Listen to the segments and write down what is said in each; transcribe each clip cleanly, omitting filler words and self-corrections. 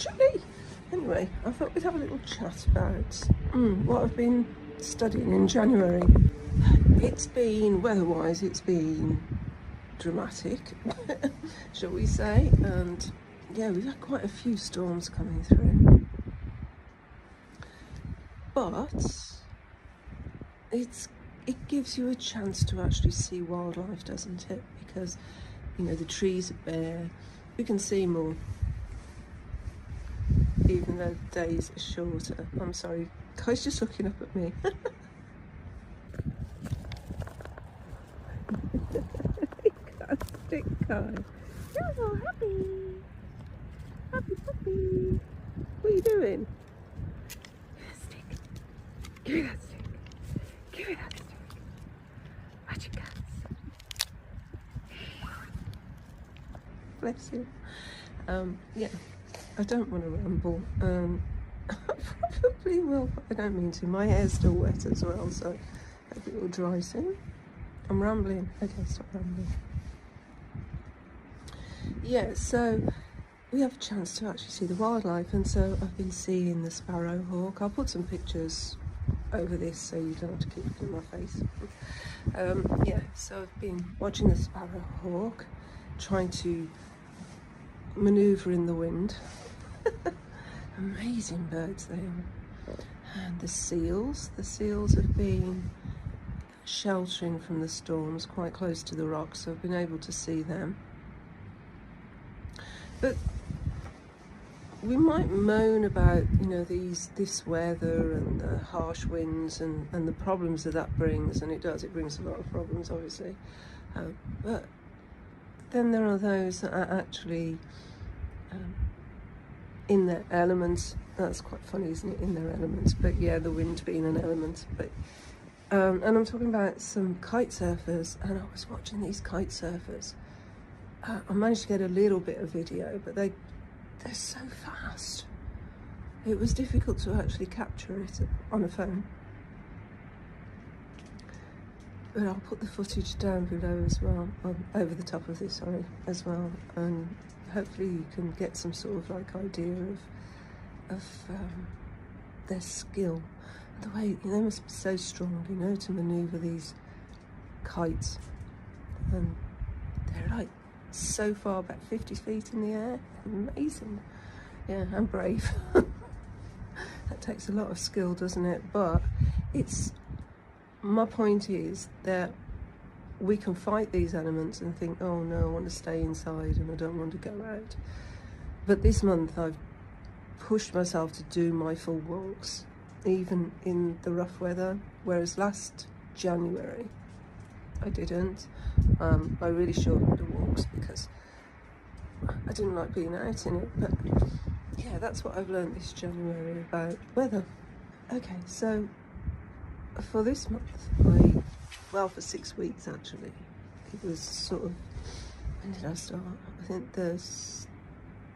chilly. Anyway, I thought we'd have a little chat about what I've been studying in January. It's been, weather-wise, it's been dramatic, shall we say, and yeah, we've had quite a few storms coming through. But it gives you a chance to actually see wildlife, doesn't it? Because, you know, the trees are bare, you can see more, even though the days are shorter. I'm sorry, Kai's just looking up at me. Fantastic, Kai. You're so happy. Happy puppy. What are you doing? Give me that stick. Give me that stick. Watch your cats. Bless you. Yeah, I don't want to ramble. I probably will, but I don't mean to. My hair's still wet as well, so hope it will dry soon. I'm rambling. Okay, stop rambling. Yeah, so we have a chance to actually see the wildlife, and so I've been seeing the sparrowhawk. I'll put some pictures over this so you don't have to keep looking at my face. Yeah, so I've been watching the sparrowhawk, trying to manoeuvre in the wind. Amazing birds they are. And the seals have been sheltering from the storms quite close to the rocks, so I've been able to see them. But we might moan about, you know, this weather and the harsh winds and the problems that brings, and it brings a lot of problems, obviously. But then there are those that are actually in their elements. That's quite funny, isn't it? In their elements. But yeah, the wind being an element. But and I'm talking about some kite surfers, and I was watching these kite surfers. I managed to get a little bit of video, but they're so fast. It was difficult to actually capture it on a phone. But I'll put the footage down below as well, over the top of this, sorry, as well, and hopefully you can get some sort of like idea of their skill. The way, you know, they must be so strong, you know, to manoeuvre these kites, and they're like so far back, 50 feet in the air. Amazing. Yeah, I'm brave. That takes a lot of skill, doesn't it? But my point is that we can fight these elements and think, oh no, I want to stay inside and I don't want to go out. But this month I've pushed myself to do my full walks, even in the rough weather, whereas last January I didn't. I really shortened the walks because I didn't like being out in it. But yeah, that's what I've learned this January about weather. Okay, so for this month, for 6 weeks actually, it was sort of, when did I start? I think the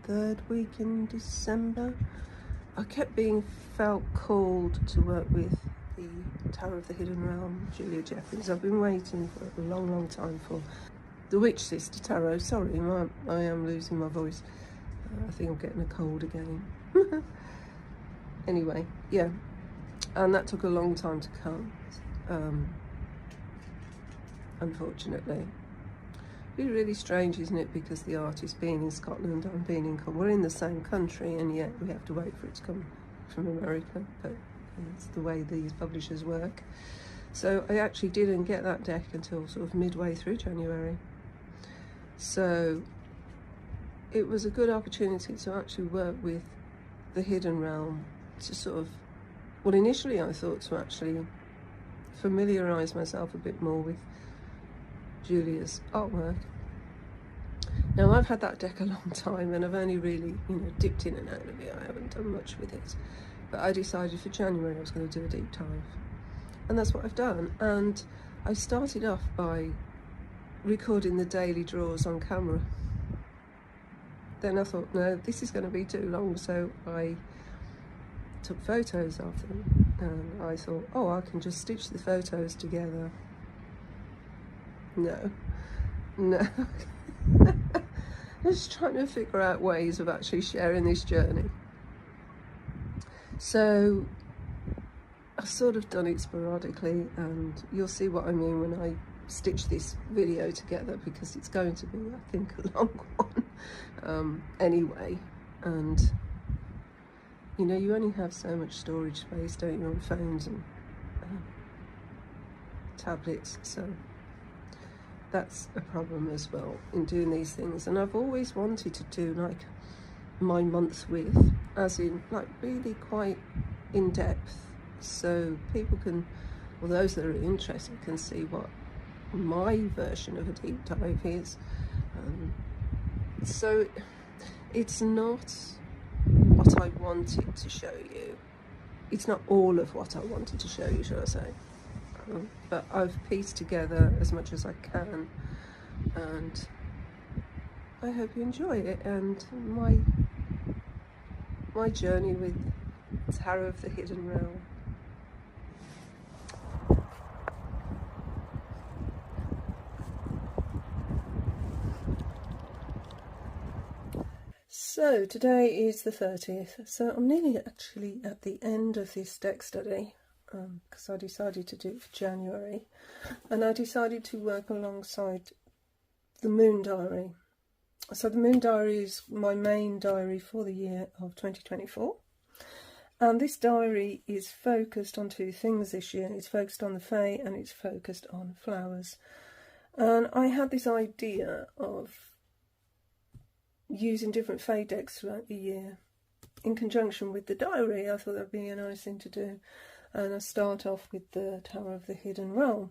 third week in December. I kept being felt called to work with the Tarot of the Hidden Realm, Julia Jeffries. I've been waiting for a long, long time for the Witch Sister Tarot. Sorry, I am losing my voice. I think I'm getting a cold again. Anyway, yeah, and that took a long time to come, unfortunately. It'd be really strange, isn't it, because the artist being in Scotland, I'm being in, we're in the same country, and yet we have to wait for it to come from America. But it's the way these publishers work. So I actually didn't get that deck until sort of midway through January. So it was a good opportunity to actually work with the Hidden Realm, to sort of, well, initially I thought to actually familiarise myself a bit more with Julia's artwork. Now, I've had that deck a long time and I've only really, you know, dipped in and out of it. I haven't done much with it. But I decided for January I was going to do a deep dive. And that's what I've done. And I started off by recording the daily draws on camera. Then I thought, no, this is going to be too long. So I took photos of them. And I thought, oh, I can just stitch the photos together. No. just trying to figure out ways of actually sharing this journey. So I've sort of done it sporadically, and you'll see what I mean when I stitch this video together, because it's going to be, I think, a long one anyway. And you know, you only have so much storage space, don't you, on phones and tablets, so that's a problem as well in doing these things. And I've always wanted to do like my month with, as in like really quite in depth, so people can, or those that are interested, can see what my version of a deep dive is. So it's not what I wanted to show you. It's not all of what I wanted to show you, shall I say. But I've pieced together as much as I can, and I hope you enjoy it, and my journey with Tarot of the Hidden Realm. So today is the 30th, so I'm nearly actually at the end of this deck study, because I decided to do it for January, and I decided to work alongside the Moon Diary. So the Moon Diary is my main diary for the year of 2024, and this diary is focused on two things this year. It's focused on the Fae and it's focused on flowers. And I had this idea of using different Fae decks throughout the year in conjunction with the diary. I thought that would be a nice thing to do, and I start off with the Tower of the Hidden Realm.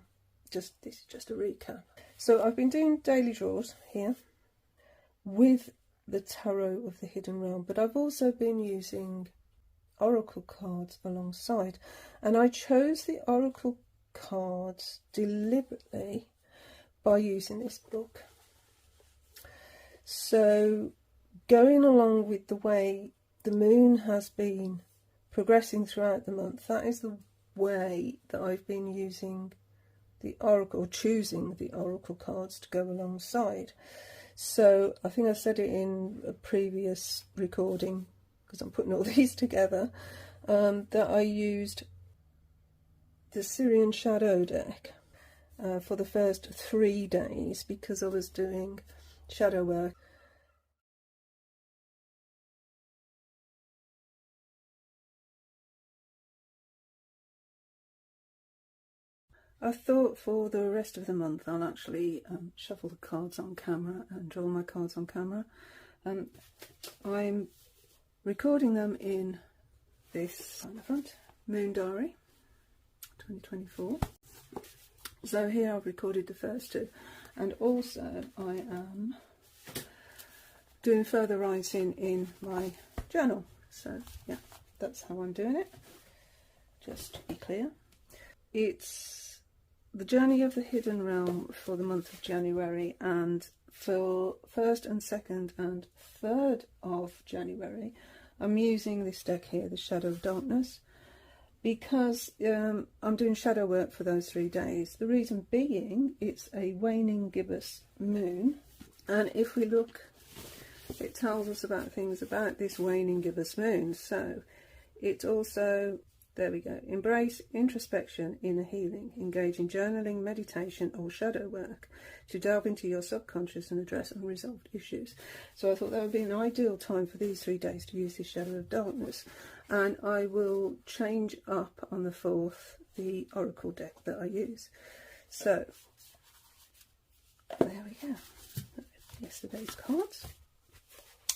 This is just a recap. So I've been doing daily draws here with the Tarot of the Hidden Realm, but I've also been using oracle cards alongside, and I chose the oracle cards deliberately by using this book. So going along with the way the moon has been progressing throughout the month, that is the way that I've been using the oracle, or choosing the oracle cards to go alongside. So I think I said it in a previous recording, because I'm putting all these together, that I used the Syrian Shadow deck for the first 3 days, because I was doing shadow work. I thought for the rest of the month I'll actually shuffle the cards on camera and draw my cards on camera. I'm recording them in this on the front Moon Diary 2024. So here I've recorded the first 2, and also I am doing further writing in my journal. So yeah, that's how I'm doing it, just to be clear. It's the Journey of the Hidden Realm for the month of January, and for 1st and 2nd and 3rd of January I'm using this deck here, the Shadow of Darkness, because I'm doing shadow work for those 3 days. The reason being, it's a waning gibbous moon, and if we look, it tells us about things about this waning gibbous moon. So it's also, there we go, embrace introspection, inner healing, engage in journaling, meditation or shadow work to delve into your subconscious and address unresolved issues. So I thought that would be an ideal time for these 3 days to use this Shadow of Darkness, and I will change up on the 4th the oracle deck that I use. So there we go, yesterday's cards.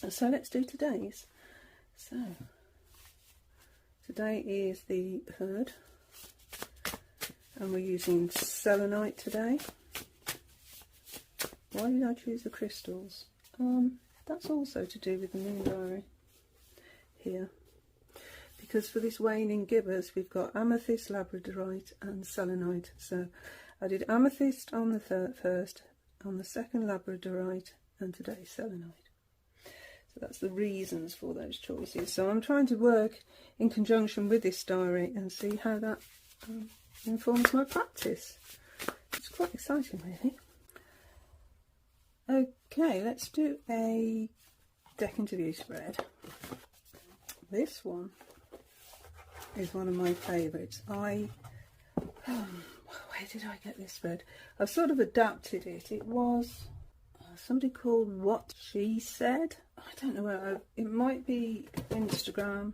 So let's do today's. So today is the 3rd, and we're using selenite today. Why did I choose the crystals? That's also to do with the Moon Diary here, because for this waning gibbous we've got amethyst, labradorite and selenite. So I did amethyst on the 1st, on the 2nd labradorite, and today selenite. So that's the reasons for those choices. So I'm trying to work in conjunction with this diary and see how that informs my practice. It's quite exciting, really. Okay, let's do a deck interview spread. This one is one of my favourites. Where did I get this spread? I've sort of adapted it. It was somebody called What She Said. I don't know where, it might be Instagram.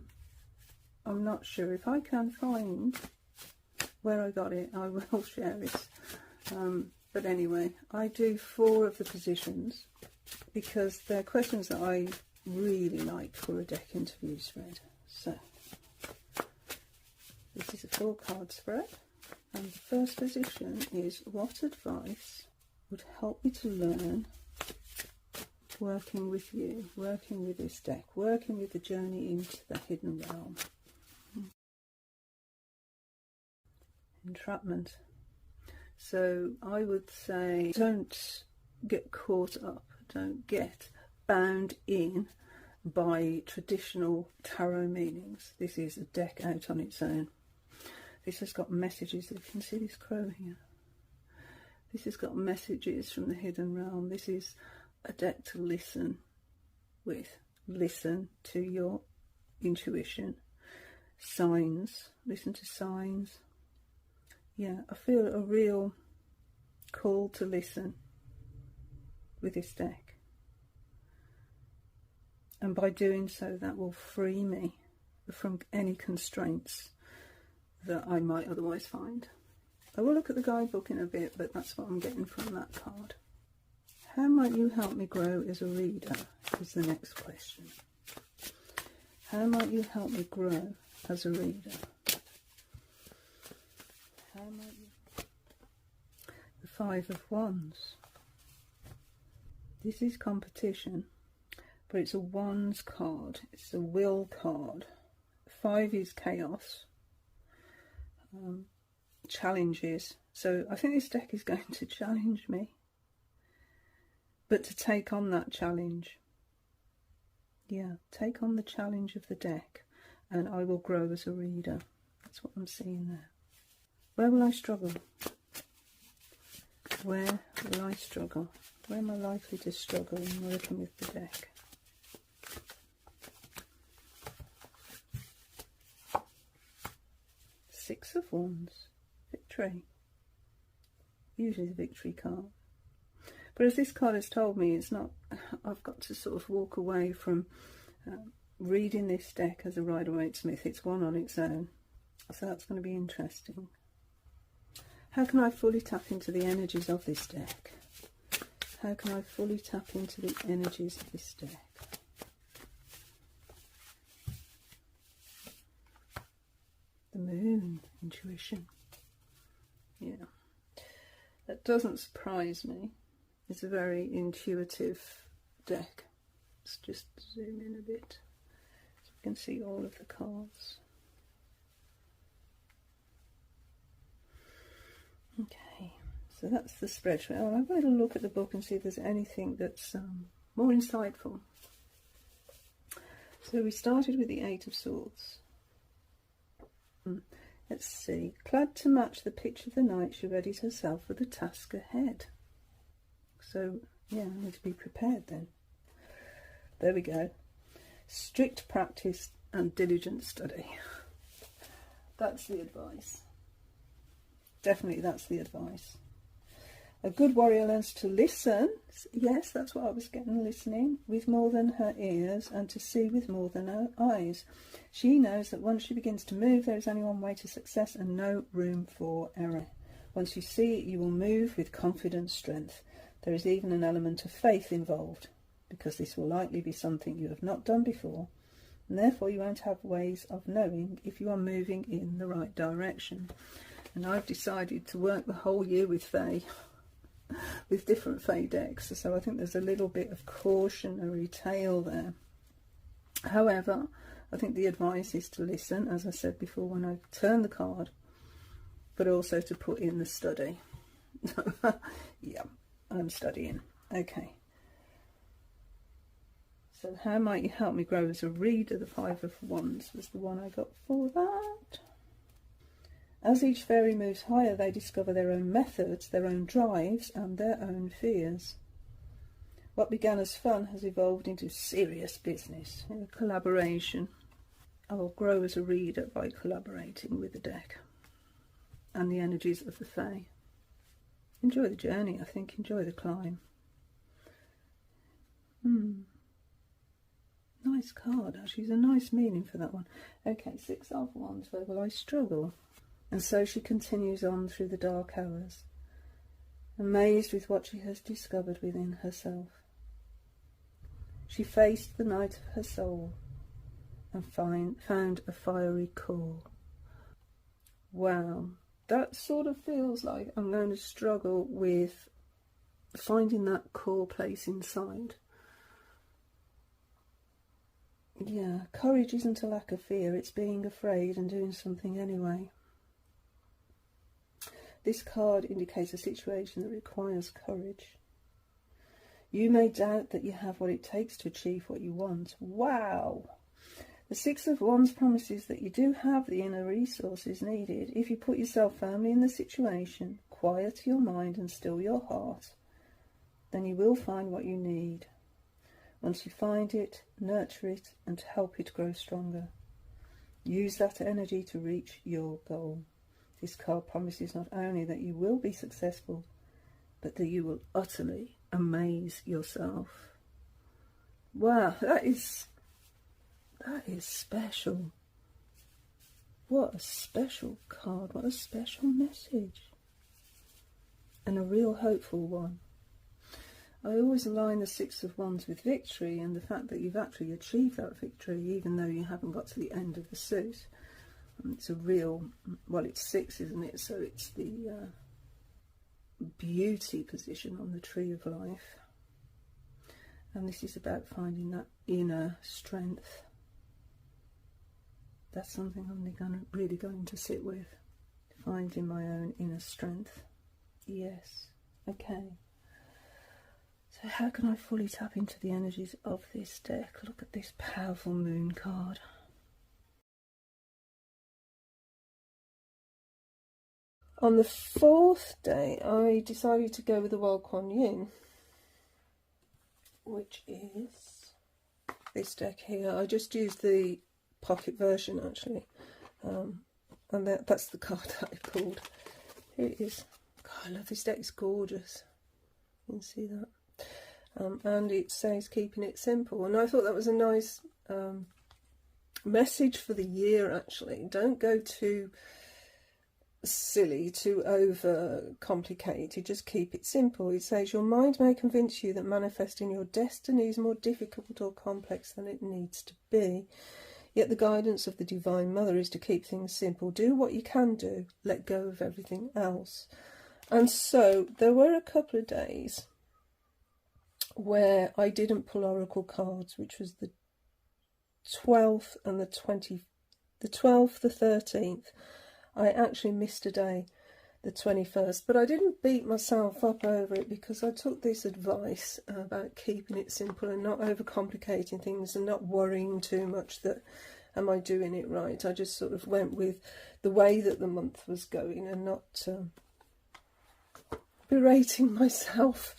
I'm not sure. If I can find where I got it, I will share it. But anyway, I do 4 of the positions because they're questions that I really like for a deck interview spread. So, this is a 4-card spread. And the first position is, what advice would help me to learn working with you, working with this deck, working with the journey into the hidden realm? Entrapment. So I would say, don't get caught up, don't get bound in by traditional tarot meanings. This is a deck out on its own. This has got messages. You can see this crow here. This has got messages from the hidden realm. This is a deck to listen with. Listen to your intuition. Signs. Listen to signs. Yeah, I feel a real call to listen with this deck. And by doing so, that will free me from any constraints that I might otherwise find. I will look at the guidebook in a bit, but that's what I'm getting from that card. How might you help me grow as a reader is the next question. How might you help me grow as a reader? How might you? The 5 of Wands. This is competition, but it's a Wands card. It's a will card. 5 is chaos. Challenges. So I think this deck is going to challenge me, but to take on that challenge. Yeah, take on the challenge of the deck, and I will grow as a reader. That's what I'm seeing there. Where will I struggle? Where will I struggle? Where am I likely to struggle in working with the deck? Six of Wands. Victory. Usually the victory card. But as this card has told me, it's not, I've got to sort of walk away from reading this deck as a Rider-Waite-Smith. It's one on its own. So that's going to be interesting. How can I fully tap into the energies of this deck? How can I fully tap into the energies of this deck? The Moon, intuition. Yeah, that doesn't surprise me. It's a very intuitive deck. Let's just zoom in a bit so you can see all of the cards. Okay, so that's the spread. Well, I'm going to look at the book and see if there's anything that's more insightful. So we started with the 8 of Swords. Let's see. Clad to match the pitch of the night, she readies herself for the task ahead. So, yeah, I need to be prepared then. There we go. Strict practice and diligent study. That's the advice. Definitely that's the advice. A good warrior learns to listen. Yes, that's what I was getting, listening with more than her ears and to see with more than her eyes. She knows that once she begins to move, there is only one way to success and no room for error. Once you see it, you will move with confident strength. There is even an element of faith involved, because this will likely be something you have not done before, and therefore you won't have ways of knowing if you are moving in the right direction. And I've decided to work the whole year with Fae, with different Fae decks, so I think there's a little bit of cautionary tale there. However, I think the advice is to listen, as I said before when I turn the card, but also to put in the study. Yeah, I'm studying. Okay. So how might you help me grow as a reader? The 5 of Wands was the one I got for that. As each fairy moves higher, they discover their own methods, their own drives, and their own fears. What began as fun has evolved into serious business, a collaboration. I will grow as a reader by collaborating with the deck and the energies of the Fae. Enjoy the journey, I think. Enjoy the climb. Nice card, actually. There's a nice meaning for that one. Okay, 6 of Wands. Where will I struggle? And so she continues on through the dark hours, amazed with what she has discovered within herself. She faced the night of her soul and found a fiery core. Wow, that sort of feels like I'm going to struggle with finding that core place inside. Yeah, courage isn't a lack of fear, it's being afraid and doing something anyway. This card indicates a situation that requires courage. You may doubt that you have what it takes to achieve what you want. Wow! The 6 of Wands promises that you do have the inner resources needed if you put yourself firmly in the situation, quiet your mind and still your heart. Then you will find what you need. Once you find it, nurture it and help it grow stronger. Use that energy to reach your goal. This card promises not only that you will be successful, but that you will utterly amaze yourself. Wow, that is special. What a special card, what a special message. And a real hopeful one. I always align the 6 of Wands with victory and the fact that you've actually achieved that victory even though you haven't got to the end of the suit. It's a real, well, it's 6, isn't it? So it's the beauty position on the tree of life. And this is about finding that inner strength. That's something I'm really going to sit with. Finding my own inner strength. Yes. Okay. So how can I fully tap into the energies of this deck? Look at this powerful moon card. On the 4th day, I decided to go with the Wild Kuan Yin, which is this deck here. I just used the pocket version, actually, and that's the card that I pulled. Here it is. God, I love this deck. It's gorgeous. You can see that. And it says keeping it simple, and I thought that was a nice message for the year, actually. Don't go too silly, too over complicated, just keep it simple. It says your mind may convince you that manifesting your destiny is more difficult or complex than it needs to be, yet the guidance of the Divine Mother is to keep things simple. Do what you can do, let go of everything else. And so there were a couple of days where I didn't pull oracle cards, which was the 12th and the 12th, the 13th. I actually missed a day, the 21st, but I didn't beat myself up over it because I took this advice about keeping it simple and not overcomplicating things and not worrying too much that, am I doing it right? I just sort of went with the way that the month was going and not berating myself.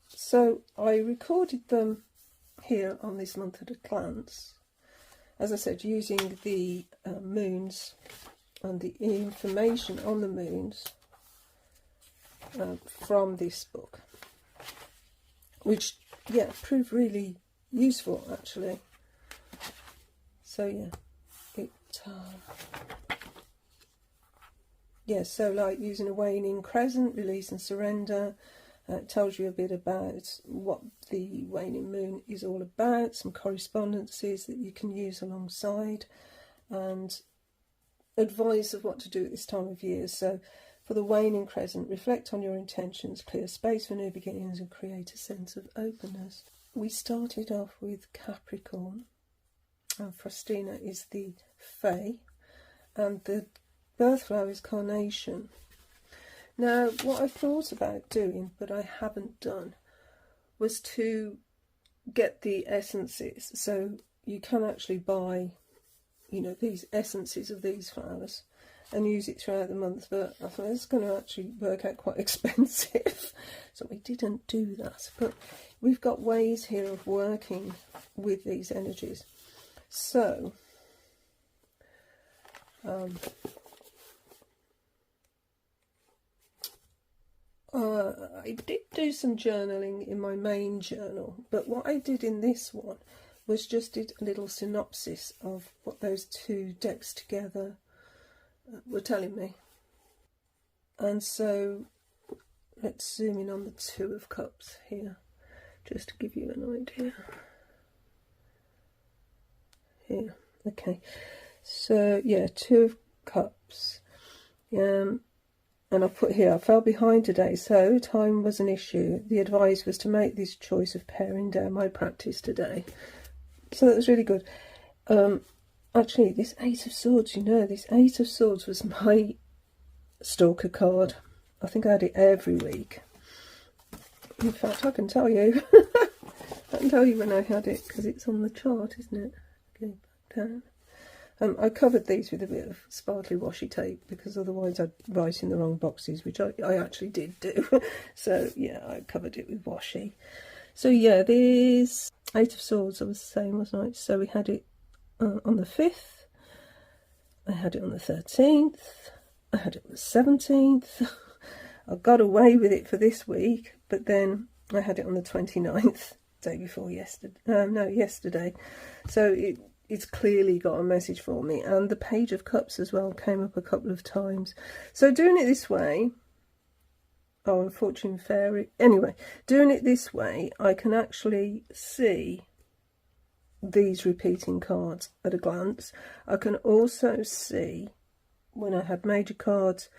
So I recorded them here on this month at a glance, as I said, using the moons and the information on the moons from this book, which, yeah, proved really useful, actually. So, yeah, so like using a waning crescent, release and surrender. It tells you a bit about what the waning moon is all about, some correspondences that you can use alongside, and advice of what to do at this time of year. So for the waning crescent, reflect on your intentions, clear space for new beginnings and create a sense of openness. We started off with Capricorn, and Frostina is the Fae, and the birth flower is Carnation. Now, what I thought about doing, but I haven't done, was to get the essences. So you can actually buy, you know, these essences of these flowers, and use it throughout the month, but I thought it's going to actually work out quite expensive, so we didn't do that. But we've got ways here of working with these energies. So I did do some journaling in my main journal, but what I did in this one was just did a little synopsis of what those two decks together were telling me. And so let's zoom in on the Two of Cups here, just to give you an idea. Here, okay. So yeah, Two of Cups. And I put here, I fell behind today, so time was an issue. The advice was to make this choice of paring down my practice today. So that was really good. Actually, this Eight of Swords, you know, this Eight of Swords was my stalker card. I think I had it every week. In fact, I can tell you. I can tell you when I had it, because it's on the chart, isn't it? Okay, back down. I covered these with a bit of sparkly washi tape, because otherwise I'd write in the wrong boxes, which I actually did do. So yeah, I covered it with washi. So yeah, this Eight of Swords, I was saying, wasn't I? So we had it on the 5th, I had it on the 13th, I had it on the 17th. I got away with it for this week, but then I had it on the 29th, day before yesterday. So it's clearly got a message for me. And the Page of Cups as well came up a couple of times. So doing it this way, oh, and Fortune Fairy. Anyway, doing it this way, I can actually see these repeating cards at a glance. I can also see when I had major cards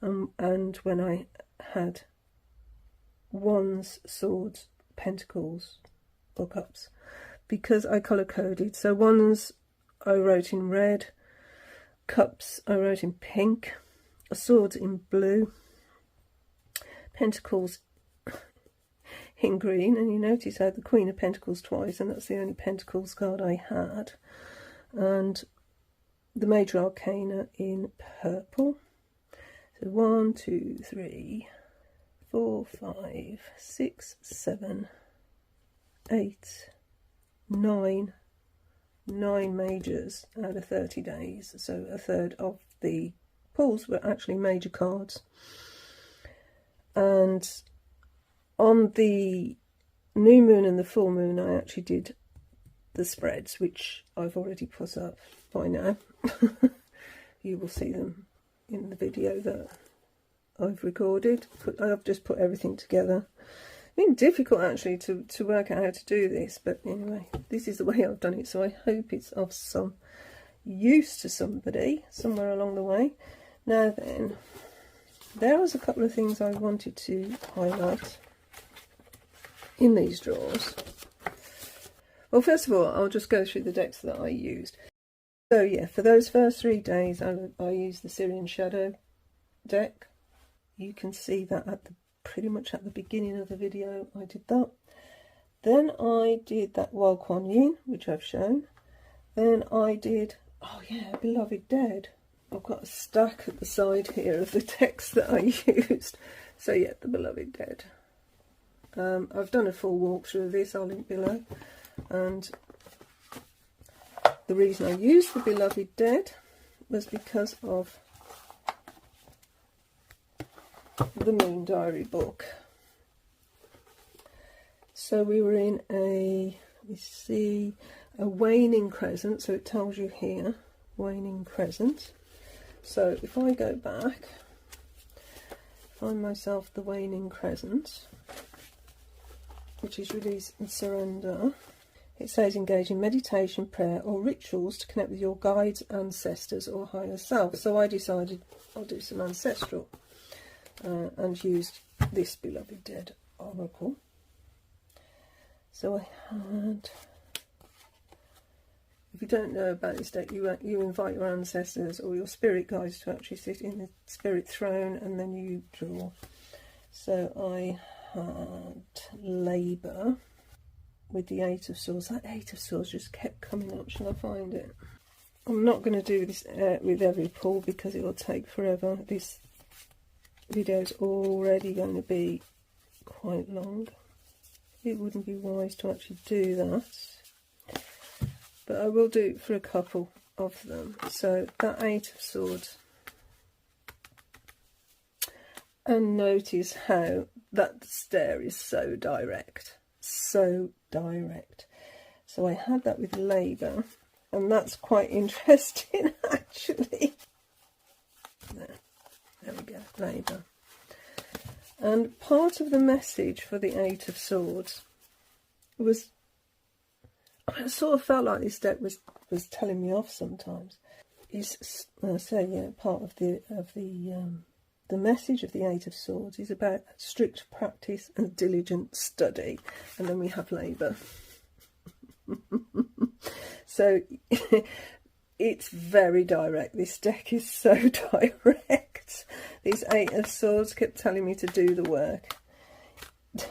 and when I had Wands, Swords, Pentacles or Cups, because I colour coded. So Wands I wrote in red, Cups I wrote in pink, Swords in blue, Pentacles in green, and you notice I had the Queen of Pentacles twice, and that's the only Pentacles card I had, and the Major Arcana in purple. So 1, 2, 3, 4, 5, 6, 7, 8, 9 majors out of 30 days. So a third of the pulls were actually major cards. And on the new moon and the full moon, I actually did the spreads, which I've already put up by now. You will see them in the video that I've recorded. I've just put everything together. It's been difficult actually to work out how to do this, but anyway, this is the way I've done it, so I hope it's of some use to somebody somewhere along the way. Now then, there was a couple of things I wanted to highlight in these drawers. Well, first of all, I'll just go through the decks that I used. So yeah, for those first 3 days, I used the Syrian Shadow deck. You can see that pretty much at the beginning of the video I did that. Then I did that Wild Kuan Yin, which I've shown. Then I did, oh yeah, Beloved Dead. I've got a stack at the side here of the decks that I used. So yeah, the Beloved Dead. I've done a full walkthrough of this, I'll link below. And the reason I used the Beloved Dead was because of the Moon Diary book. So we were in a waning crescent, so it tells you here, waning crescent. So if I go back, find myself the waning crescent, which is release and surrender. It says engage in meditation, prayer or rituals to connect with your guides, ancestors or higher self. So I decided I'll do some ancestral and used this Beloved Dead oracle. So I had, if you don't know about this deck, you invite your ancestors or your spirit guides to actually sit in the spirit throne, and then you draw. So I had Labour with the Eight of Swords. That Eight of Swords just kept coming up. Shall I find it? I'm not going to do this with every pull because it will take forever. This video is already going to be quite long. It wouldn't be wise to actually do that, but I will do it for a couple of them. So that 8 of Swords, and notice how that stare is so direct, so direct. So I had that with Labour, and that's quite interesting actually. There we go, Labour. And part of the message for the 8 of Swords was, I sort of felt like this deck was telling me off sometimes. Part of the message of the 8 of Swords is about strict practice and diligent study, and then we have Labour. So it's very direct. This deck is so direct. These 8 of Swords kept telling me to do the work.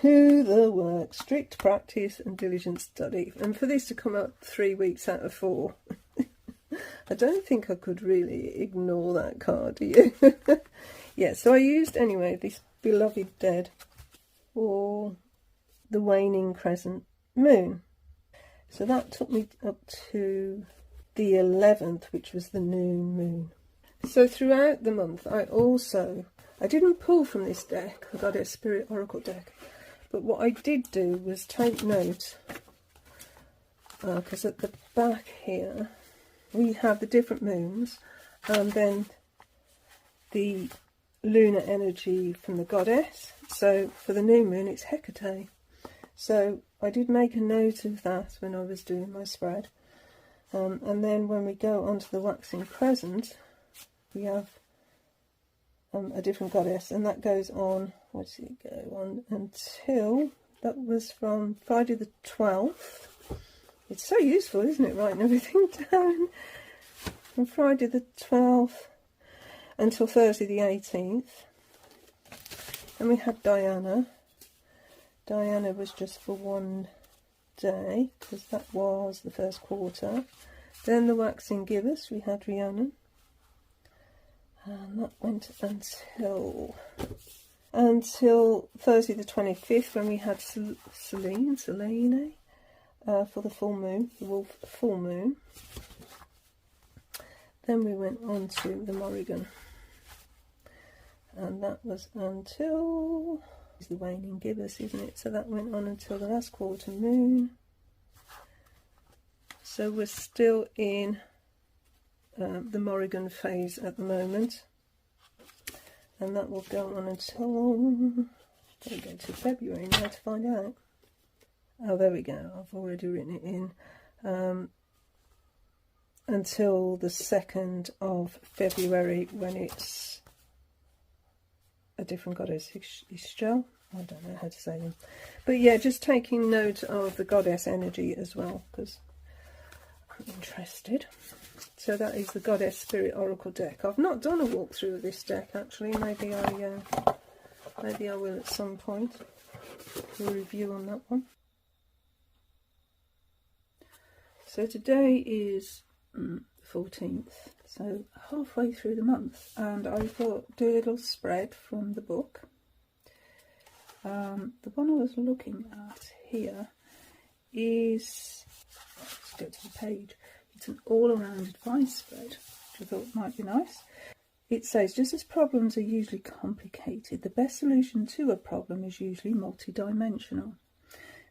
Do the work. Strict practice and diligent study. And for this to come up 3 weeks out of 4, I don't think I could really ignore that card, do you? Yeah, so I used, anyway, this Beloved Dead for the waning crescent moon. So that took me up to the 11th, which was the new moon. So throughout the month, I didn't pull from this deck, I got a Spirit Oracle deck, but what I did do was take note, because at the back here, we have the different moons, and then the lunar energy from the goddess. So for the new moon, it's Hecate. So I did make a note of that when I was doing my spread. And then when we go onto the waxing crescent, we have a different goddess, and that goes on, what does it go on until, that was from Friday the 12th. It's so useful, isn't it, writing everything down? From Friday the 12th until Thursday the 18th. And we had Diana. Diana was just for 1 day, because that was the first quarter. Then the waxing gibbous, we had Rhiannon, and that went until Thursday the 25th, when we had Selene for the full moon, the wolf full moon. Then we went on to the Morrigan, and that was until the waning gibbous, isn't it? So that went on until the last quarter moon. So we're still in the Morrigan phase at the moment, and that will go on until, gotta go to February now to find out. Oh, there we go, I've already written it in. Until the 2nd of February, when it's a different goddess, Ishtar. I don't know how to say them, but yeah, just taking note of the goddess energy as well, because I'm interested. So that is the Goddess Spirit Oracle deck. I've not done a walkthrough of this deck actually. Maybe I will at some point. Do a review on that one. So today is 14th, so halfway through the month, and I thought do a little spread from the book. The one I was looking at here is, let's go to the page, it's an all-around advice spread, which I thought might be nice. It says, just as problems are usually complicated, the best solution to a problem is usually multidimensional.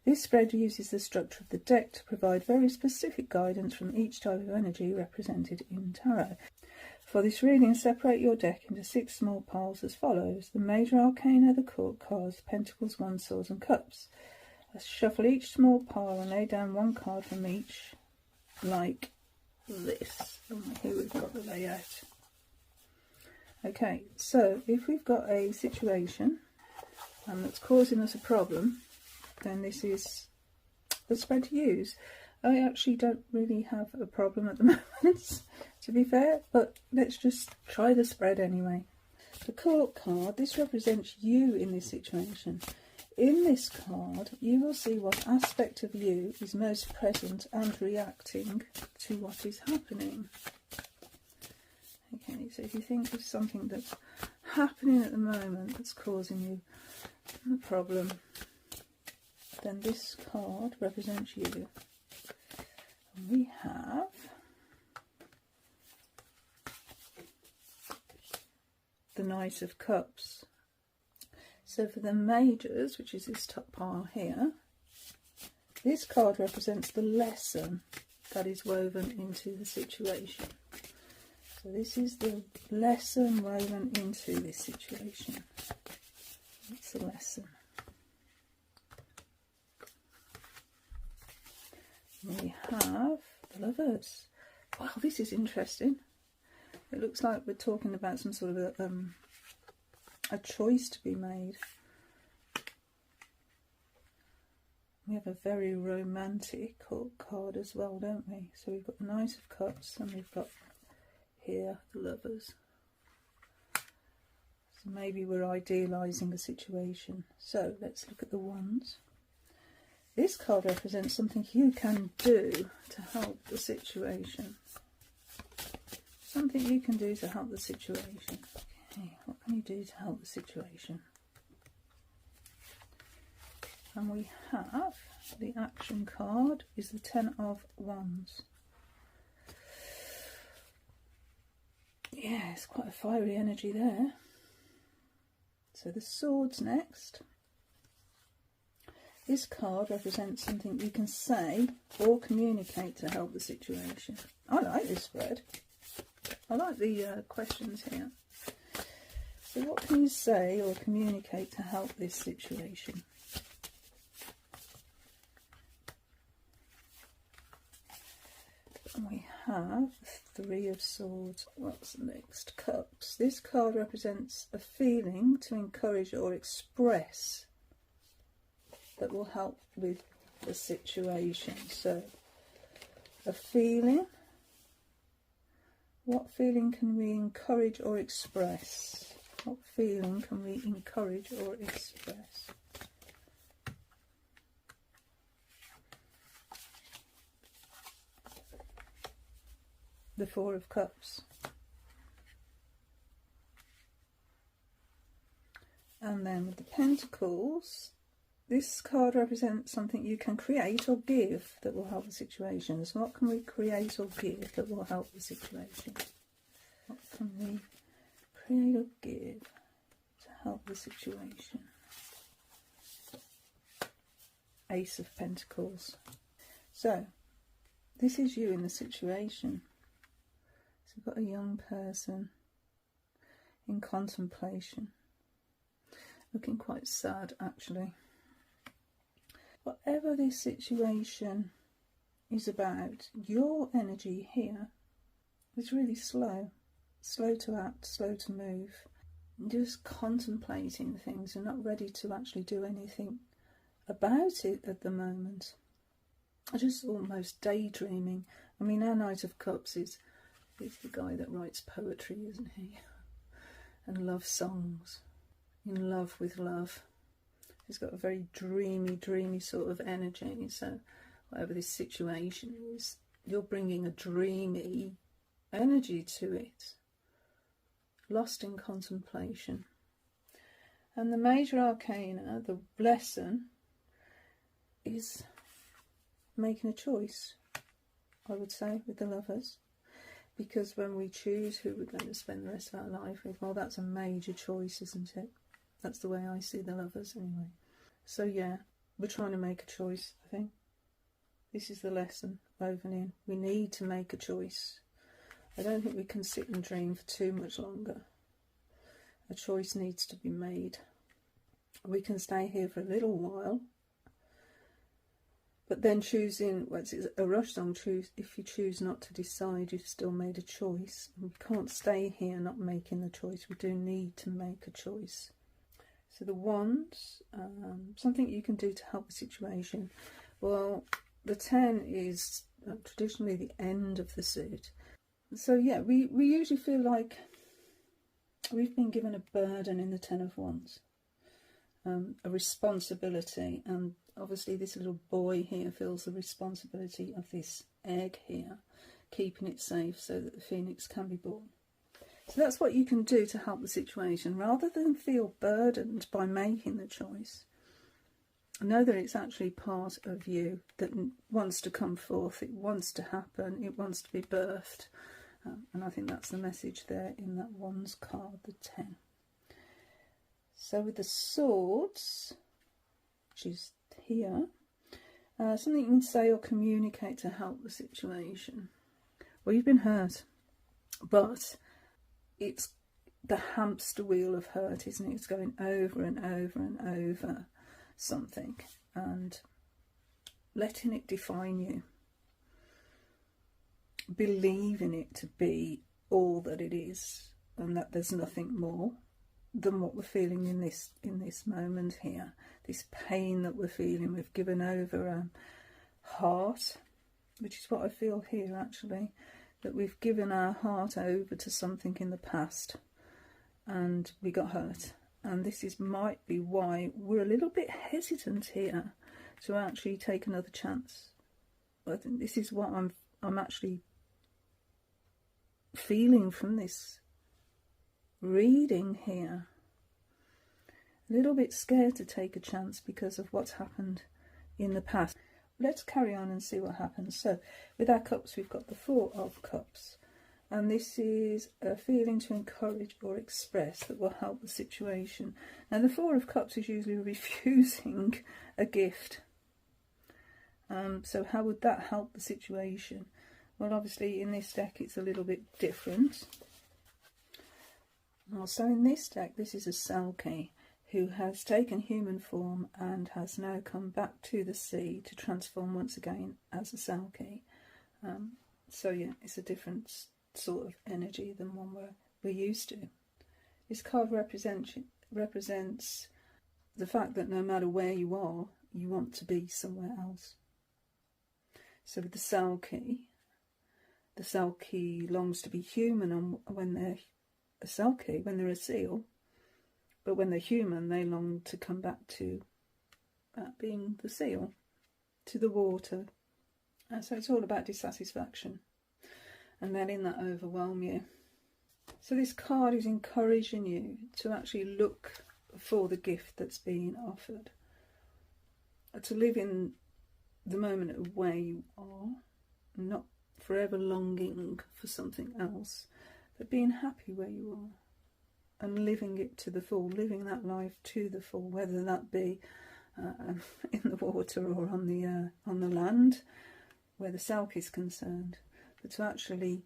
This spread uses the structure of the deck to provide very specific guidance from each type of energy represented in tarot. For this reading, separate your deck into 6 small piles as follows: the major arcana, the court cards, pentacles, wands, swords and cups. Let's shuffle each small pile and lay down 1 card from each, like this. And here we've got the layout. Okay, so if we've got a situation that's causing us a problem, then this is the spread to use. I actually don't really have a problem at the moment, to be fair, but let's just try the spread anyway. The court card, this represents you in this situation. In this card, you will see what aspect of you is most present and reacting to what is happening. Okay, so if you think of something that's happening at the moment that's causing you a problem, then this card represents you. And we have the Knight of Cups. So for the majors, which is this top pile here, this card represents the lesson that is woven into the situation. So this is the lesson woven into this situation. It's a lesson. We have the Lovers. Wow, this is interesting. It looks like we're talking about some sort of a choice to be made. We have a very romantic card as well, don't we? So we've got the Knight of Cups and we've got here the Lovers. So maybe we're idealising a situation. So let's look at the Wands. This card represents something you can do to help the situation. Something you can do to help the situation. Okay, what can you do to help the situation? And we have the action card is the Ten of Wands. Yeah, it's quite a fiery energy there. So the Swords next. This card represents something you can say or communicate to help the situation. I like this spread. I like the questions here. So what can you say or communicate to help this situation? And we have the Three of Swords. What's the next? Cups. This card represents a feeling to encourage or express that will help with the situation. So a feeling. What feeling can we encourage or express? What feeling can we encourage or express? The Four of Cups. And then with the Pentacles, this card represents something you can create or give that will help the situation. So what can we create or give that will help the situation? What can we create or give to help the situation? Ace of Pentacles. So this is you in the situation. So we've got a young person in contemplation, looking quite sad actually. Whatever this situation is about, your energy here is really slow. Slow to act, slow to move. Just contemplating things and not ready to actually do anything about it at the moment. Just almost daydreaming. I mean, our Knight of Cups is the guy that writes poetry, isn't he? And love songs. In love with love. He's got a very dreamy sort of energy. So whatever this situation is, you're bringing a dreamy energy to it. Lost in contemplation. And the major arcana, the lesson, is making a choice, I would say, with the Lovers. Because when we choose who we're going to spend the rest of our life with, well, that's a major choice, isn't it? That's the way I see the Lovers anyway. So yeah, we're trying to make a choice, I think. This is the lesson woven in. We need to make a choice. I don't think we can sit and dream for too much longer. A choice needs to be made. We can stay here for a little while, but then choosing, well, it's a rush song, if you choose not to decide, you've still made a choice. We can't stay here not making the choice. We do need to make a choice. So the Wands, something you can do to help the situation. Well, the 10 is traditionally the end of the suit. So yeah, we usually feel like we've been given a burden in the Ten of Wands. a responsibility, and obviously this little boy here feels the responsibility of this egg here, keeping it safe so that the phoenix can be born. So that's what you can do to help the situation, rather than feel burdened by making the choice. Know that it's actually part of you that wants to come forth, it wants to happen, it wants to be birthed. And I think that's the message there in that Wands card, the 10. So with the swords, which is here, something you can say or communicate to help the situation. Well, you've been hurt, but it's the hamster wheel of hurt, isn't it? It's going over and over and over something and letting it define you. Believe in it to be all that it is, and that there's nothing more than what we're feeling in this moment here. This pain that we're feeling, we've given over our heart, which is what I feel here actually, that we've given our heart over to something in the past and we got hurt. And this might be why we're a little bit hesitant here to actually take another chance. I think this is what I'm actually feeling from this reading here. A little bit scared to take a chance because of what's happened in the past. Let's carry on and see what happens. So with our cups, we've got the 4 of Cups, and this is a feeling to encourage or express that will help the situation. Now the 4 of Cups is usually refusing a gift. So how would that help the situation? Well, obviously in this deck it's a little bit different. So in this deck, this is a Selkie who has taken human form and has now come back to the sea to transform once again as a Selkie. So yeah, it's a different sort of energy than one we're used to. This card represents the fact that no matter where you are, you want to be somewhere else. So with the Selkie longs to be human when they're a Selkie, when they're a seal, but when they're human, they long to come back to being the seal, to the water. So it's all about dissatisfaction and letting that overwhelm you. So this card is encouraging you to actually look for the gift that's being offered, to live in the moment of where you are, not forever longing for something else, but being happy where you are and living it to the full, living that life to the full, whether that be in the water or on the land where the Selkie is concerned, but to actually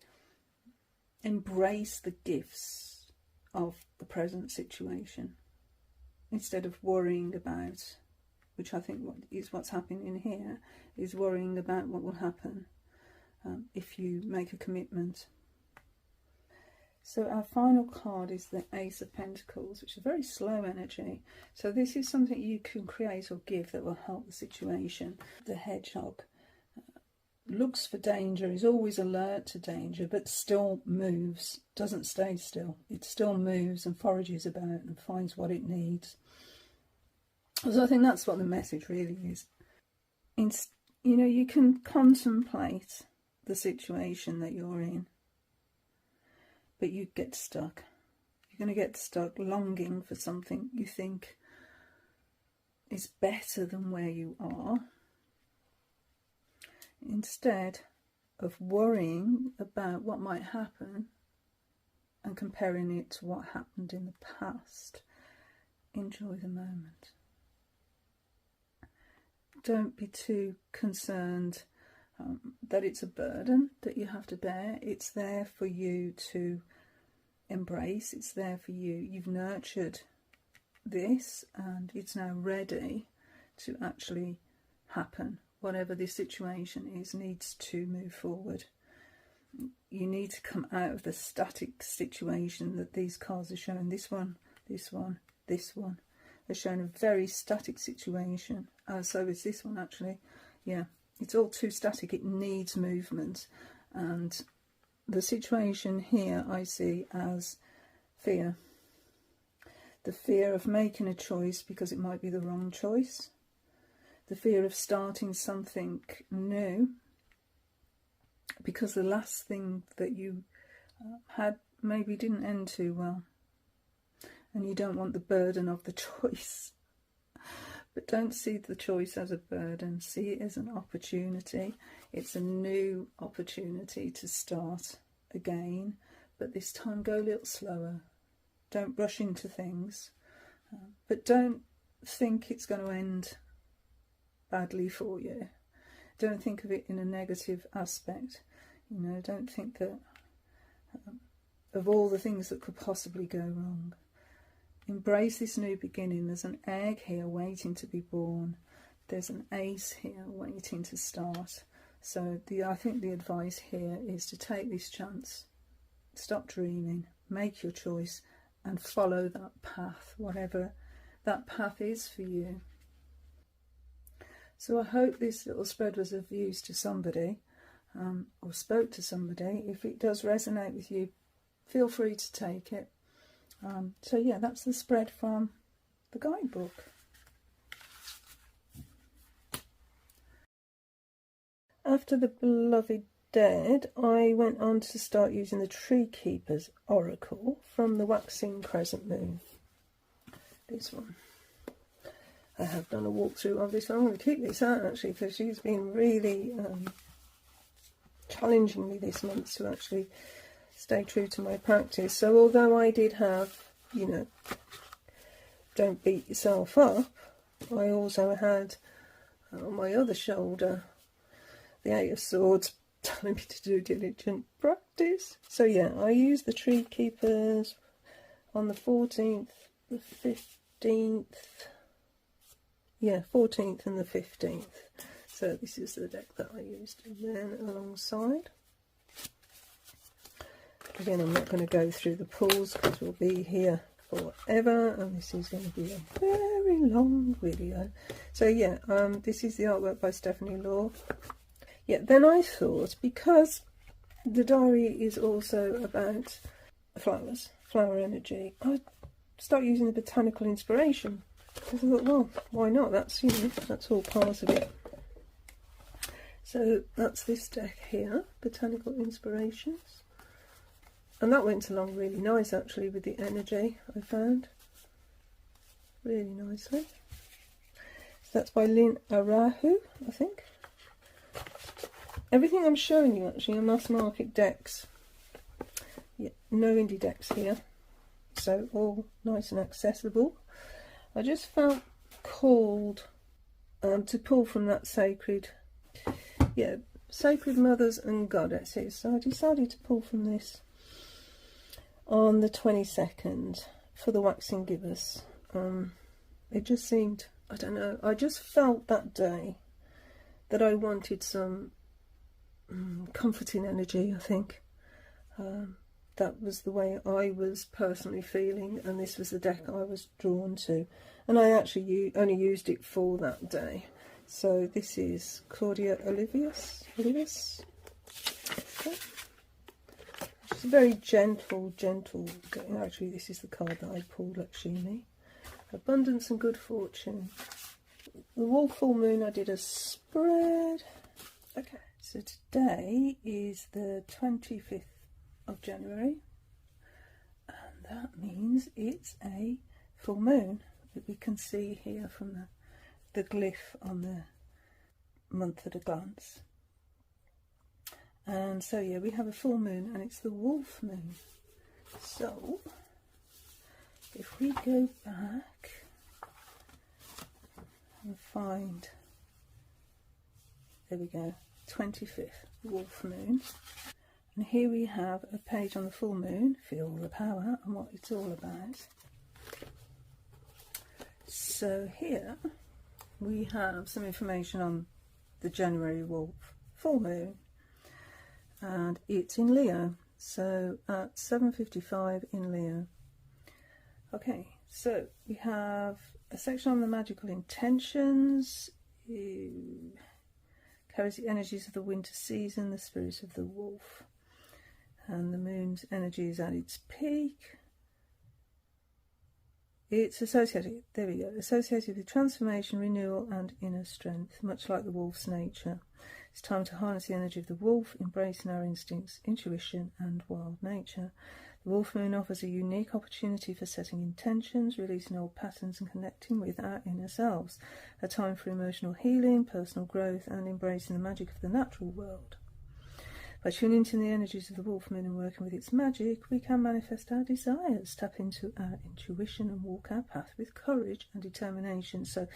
embrace the gifts of the present situation instead of worrying about, which I think what's happening in here, is worrying about what will happen if you make a commitment. So our final card is the Ace of Pentacles, which is a very slow energy. So this is something you can create or give that will help the situation. The hedgehog looks for danger, is always alert to danger, but still moves, doesn't stay still. It still moves and forages about and finds what it needs. So I think that's what the message really is. You know, you can contemplate the situation that you're in, but you get stuck. You're going to get stuck longing for something you think is better than where you are, instead of worrying about what might happen and comparing it to what happened in the past. Enjoy the moment. Don't be too concerned that it's a burden that you have to bear. It's there for you to embrace. It's there for you. You've nurtured this and it's now ready to actually happen. Whatever this situation is, needs to move forward. You need to come out of the static situation that these cards are showing. This one, this one, this one. They're showing a very static situation. So is this one actually. Yeah, it's all too static. It needs movement. And the situation here I see as fear. the fear of making a choice because it might be the wrong choice, the fear of starting something new because the last thing that you had maybe didn't end too well, and you don't want the burden of the choice. But don't see the choice as a burden, see it as an opportunity. It's a new opportunity to start again, but this time go a little slower. Don't rush into things, but don't think it's going to end badly for you. Don't think of it in a negative aspect. You know, don't think that of all the things that could possibly go wrong. Embrace this new beginning. There's an egg here waiting to be born. There's an ace here waiting to start. So I think the advice here is to take this chance, stop dreaming, make your choice and follow that path, whatever that path is for you. So I hope this little spread was of use to somebody, or spoke to somebody. If it does resonate with you, feel free to take it. So yeah, that's the spread from the guidebook. After the beloved dead, I went on to start using the Tree Keeper's Oracle from the Waxing Crescent Moon. This one. I have done a walkthrough of this one. I'm going to keep this out actually because she's been really challenging me this month to actually stay true to my practice. So although I did have, you know, don't beat yourself up, I also had on my other shoulder the Eight of Swords telling me to do diligent practice. So yeah, I used the Tree Keepers on the 14th, the 15th, yeah, 14th and the 15th. So this is the deck that I used. And then alongside, again, I'm not going to go through the pulls because we'll be here forever, and this is going to be a very long video. So yeah, this is the artwork by Stephanie Law. Yeah, then I thought, because the diary is also about flowers, flower energy, I'd start using the Botanical Inspiration. Because I thought, well, why not? That's, you know, that's all part of it. So that's this deck here, Botanical Inspirations. And that went along really nice actually with the energy, I found. Really nicely. So that's by Lynn Arahu, I think. Everything I'm showing you actually are mass market decks. Yeah, no indie decks here. So all nice and accessible. I just felt called to pull from that sacred, yeah, Sacred Mothers and Goddesses. So I decided to pull from this on the 22nd for the Waxing Gibbous. It just seemed, I don't know, I just felt that day that I wanted some comforting energy, I think. That was the way I was personally feeling, and this was the deck I was drawn to. And I actually only used it for that day. So this is Claudia Olivius. Okay. It's a very gentle. Actually, this is the card that I pulled, Lakshmi. Abundance and good fortune. The Wolf Full Moon, I did a spread. Okay, so today is the 25th of January, and that means it's a full moon that we can see here from the glyph on the month at a glance. And so yeah, we have a full moon and it's the wolf moon. So if we go back and find, there we go, 25th wolf moon. And here we have a page on the full moon, Feel the Power, and what it's all about. So here we have some information on the January wolf full moon, and it's in Leo, so at 7:55 in Leo. Okay, so we have a section on the magical intentions. It carries the energies of the winter season, the spirit of the wolf. And the moon's energy is at its peak. It's associated, there we go, associated with transformation, renewal and inner strength, much like the wolf's nature. It's time to harness the energy of the wolf, embracing our instincts, intuition and wild nature. The wolf moon offers a unique opportunity for setting intentions, releasing old patterns and connecting with our inner selves. A time for emotional healing, personal growth and embracing the magic of the natural world. By tuning into the energies of the wolf moon and working with its magic, we can manifest our desires, tap into our intuition and walk our path with courage and determination. So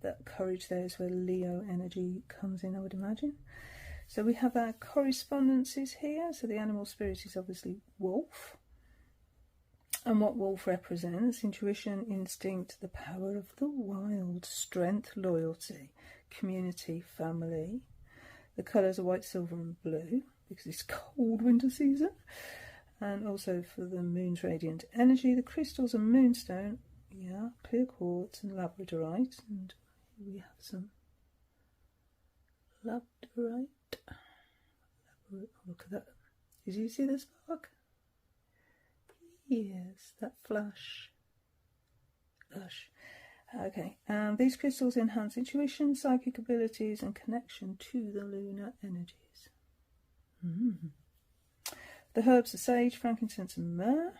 that courage there is where Leo energy comes in, I would imagine. So we have our correspondences here. So the animal spirit is obviously wolf. And what wolf represents: intuition, instinct, the power of the wild, strength, loyalty, community, family. The colours are white, silver and blue because it's cold winter season. And also for the moon's radiant energy, the crystals are moonstone, yeah, clear quartz and labradorite. And we have some labradorite. Look at that. Did you see the spark? Yes, that flash. Lush. Okay, and these crystals enhance intuition, psychic abilities and connection to the lunar energies. The herbs are sage, frankincense and myrrh.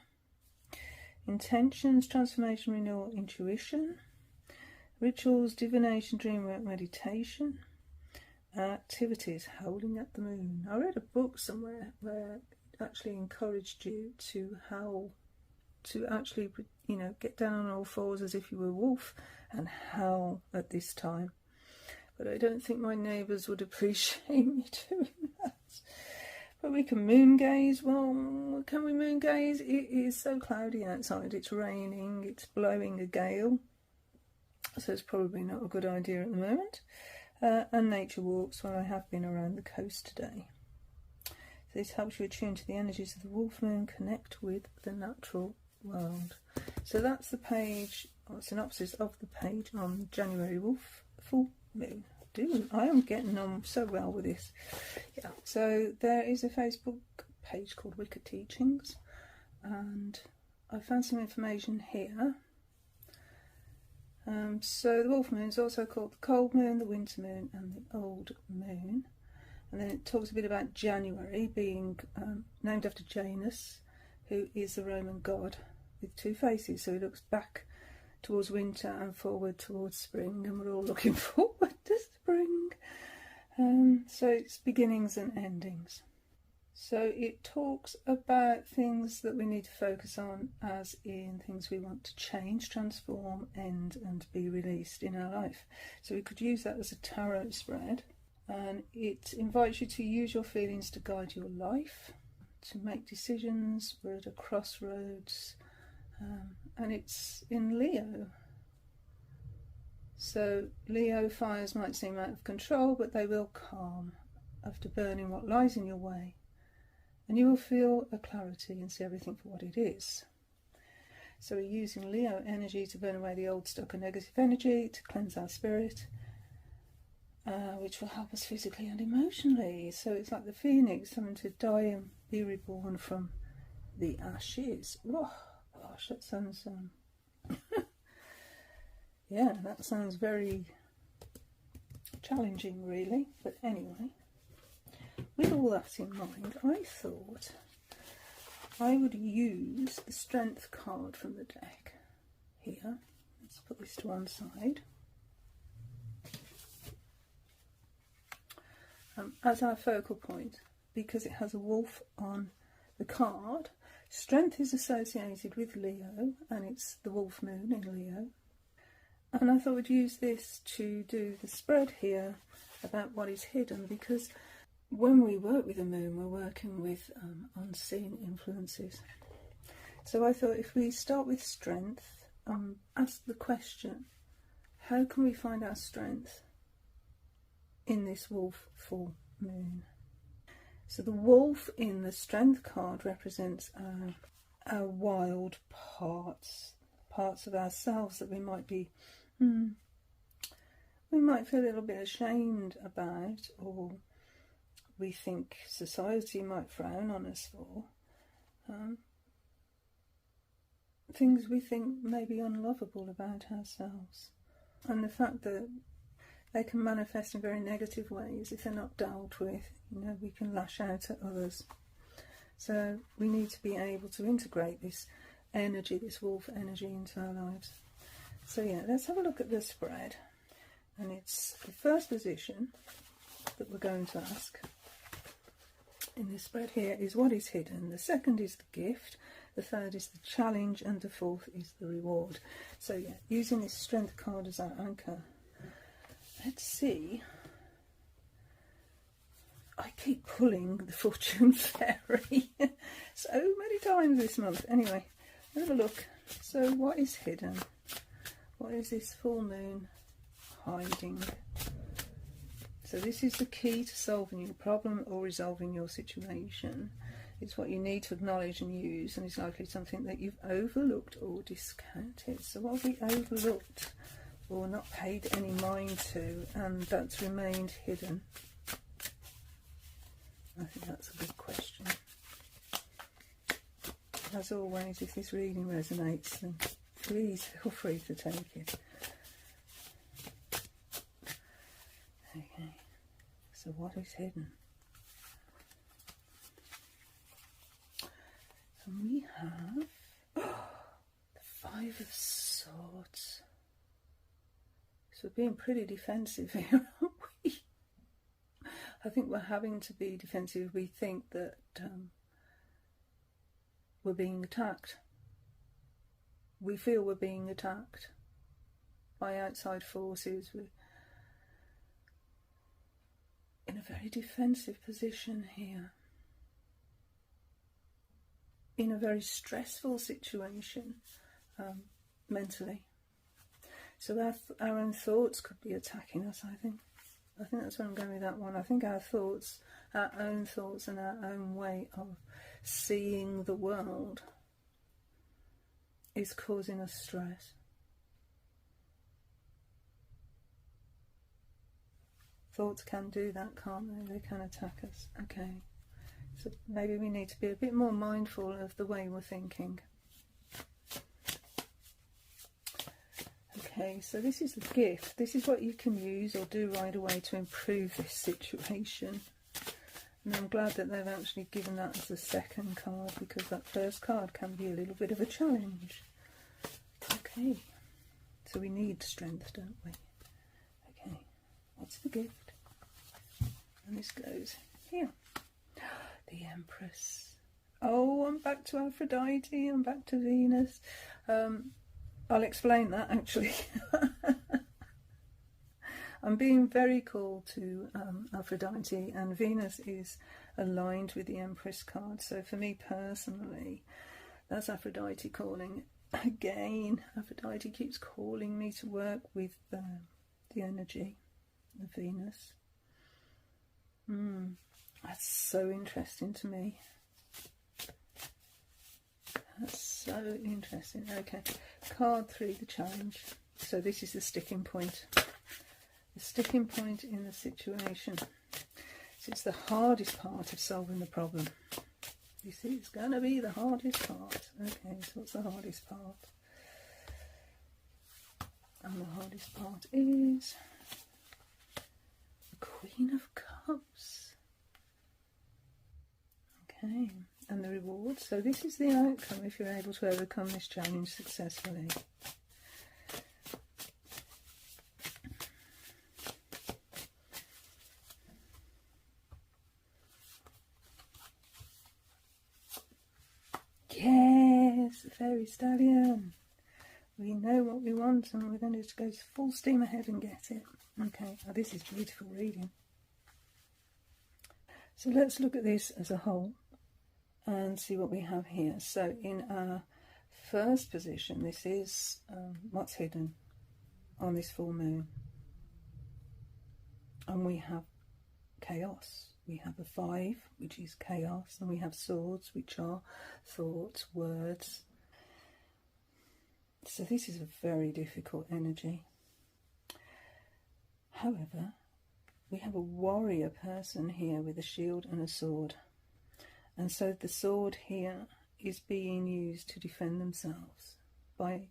Intentions: transformation, renewal, intuition. Rituals: divination, dreamwork, meditation. Activities: howling at the moon. I read a book somewhere where it actually encouraged you to howl, to actually, you know, get down on all fours as if you were a wolf and howl at this time. But I don't think my neighbours would appreciate me doing that. But we can moon gaze. Well, can we moon gaze? It is so cloudy outside. It's raining. It's blowing a gale. So it's probably not a good idea at the moment. And nature walks. Well, I have been around the coast today. So this helps you attune to the energies of the wolf moon, connect with the natural world. So that's the page, or synopsis of the page on January wolf full moon. I am getting on so well with this. Yeah. So there is a Facebook page called Wicked Teachings, and I found some information here. So the wolf moon is also called the cold moon, the winter moon and the old moon. And then it talks a bit about January being named after Janus, who is the Roman god with two faces. So he looks back towards winter and forward towards spring, and we're all looking forward to spring. So it's beginnings and endings. So it talks about things that we need to focus on, as in things we want to change, transform, end and be released in our life. So we could use that as a tarot spread, and it invites you to use your feelings to guide your life, to make decisions. We're at a crossroads, and it's in Leo. So Leo fires might seem out of control, but they will calm after burning what lies in your way. And you will feel a clarity and see everything for what it is. So we're using Leo energy to burn away the old, stuck and negative energy, to cleanse our spirit, which will help us physically and emotionally. So it's like the phoenix having to die and be reborn from the ashes. Oh gosh, that sounds yeah, that sounds very challenging really. But anyway, with all that in mind, I thought I would use the strength card from the deck here. Let's put this to one side. As our focal point, because it has a wolf on the card. Strength is associated with Leo, and it's the wolf moon in Leo. And I thought we'd use this to do the spread here about what is hidden, because when we work with the moon, we're working with unseen influences. So I thought if we start with strength, ask the question, how can we find our strength in this wolf full moon? So the wolf in the strength card represents our wild parts of ourselves that we might be, we might feel a little bit ashamed about, or we think society might frown on us for. things we think may be unlovable about ourselves. And the fact that they can manifest in very negative ways if they're not dealt with. You know, we can lash out at others. So we need to be able to integrate this energy, this wolf energy, into our lives. So yeah, let's have a look at the spread. And it's the first position that we're going to ask in this spread here is what is hidden. The second is the gift. The third is the challenge. And the fourth is the reward. So yeah, using this strength card as our anchor. Let's see. I keep pulling the fortune fairy so many times this month. Anyway, have a look. So what is hidden? What is this full moon hiding? So this is the key to solving your problem or resolving your situation. It's what you need to acknowledge and use, and it's likely something that you've overlooked or discounted. So what have we overlooked or not paid any mind to, and that's remained hidden? I think that's a good question. As always, if this reading resonates, then please feel free to take it. Okay, so what is hidden? And we have the Five of Swords. So we're being pretty defensive here, aren't we? I think we're having to be defensive. We think that we're being attacked. We feel we're being attacked by outside forces. We're in a very defensive position here, in a very stressful situation mentally. So our own thoughts could be attacking us, I think. I think that's where I'm going with that one. I think our thoughts, our own thoughts and our own way of seeing the world is causing us stress. Thoughts can do that, can't they? They can attack us. Okay. So maybe we need to be a bit more mindful of the way we're thinking. Okay, so this is the gift. This is what you can use or do right away to improve this situation. And I'm glad that they've actually given that as the second card, because that first card can be a little bit of a challenge. Okay, so we need strength, don't we? Okay, what's the gift? And this goes here. The Empress. Oh, I'm back to Aphrodite, I'm back to Venus. I'll explain that actually. I'm being very called to Aphrodite, and Venus is aligned with the Empress card. So for me personally, that's Aphrodite calling again. Aphrodite keeps calling me to work with the energy of Venus. That's so interesting to me. That's so interesting. Okay, card 3, the challenge. So this is the sticking point. The sticking point in the situation. So it's the hardest part of solving the problem. You see, it's going to be the hardest part. Okay, so what's the hardest part? And the hardest part is the Queen of Cups. Okay, and the reward. So this is the outcome if you're able to overcome this challenge successfully. Yes, the Fairy Stallion. We know what we want and we're going to go full steam ahead and get it. Okay, now this is beautiful reading. So let's look at this as a whole and see what we have here. So in our first position, this is what's hidden on this full moon. And we have chaos. We have a 5, which is chaos, and we have swords, which are thoughts, words. So this is a very difficult energy. However, we have a warrior person here with a shield and a sword. And so the sword here is being used to defend themselves. by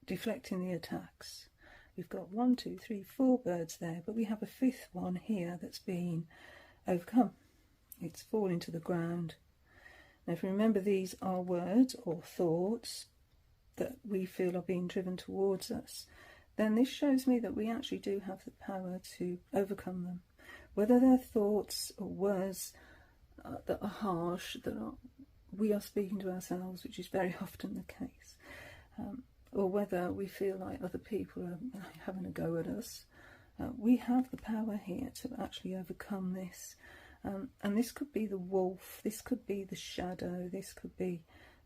deflecting the attacks. We've got 1, 2, 3, 4 birds there, but we have a 5th one here that's been overcome. It's falling to the ground. Now, if you remember, these are words or thoughts that we feel are being driven towards us, then this shows me that we actually do have the power to overcome them. Whether they're thoughts or words that are harsh, we are speaking to ourselves, which is very often the case, or whether we feel like other people are having a go at us, we have the power here to actually overcome this. And this could be the wolf, this could be the shadow, this could be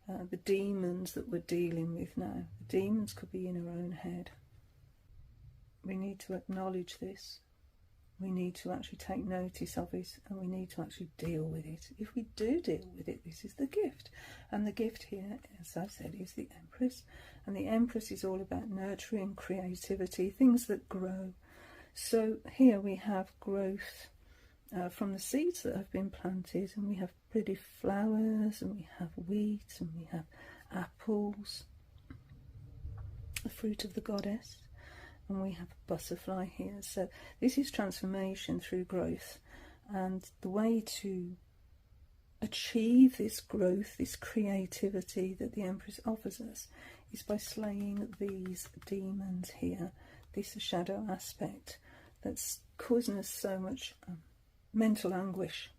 the demons that we're dealing with now. The demons could be in our own head. We need to acknowledge this. We need to actually take notice of it, and we need to actually deal with it. If we do deal with it, this is the gift. And the gift here, as I said, is the Empress. And the Empress is all about nurturing, creativity, things that grow. So here we have growth from the seeds that have been planted, and we have pretty flowers, and we have wheat, and we have apples, the fruit of the goddess, and we have a butterfly here. So this is transformation through growth, and the way to achieve this growth, this creativity that the Empress offers us, is by slaying these demons here, this shadow aspect that's causing us so much mental anguish.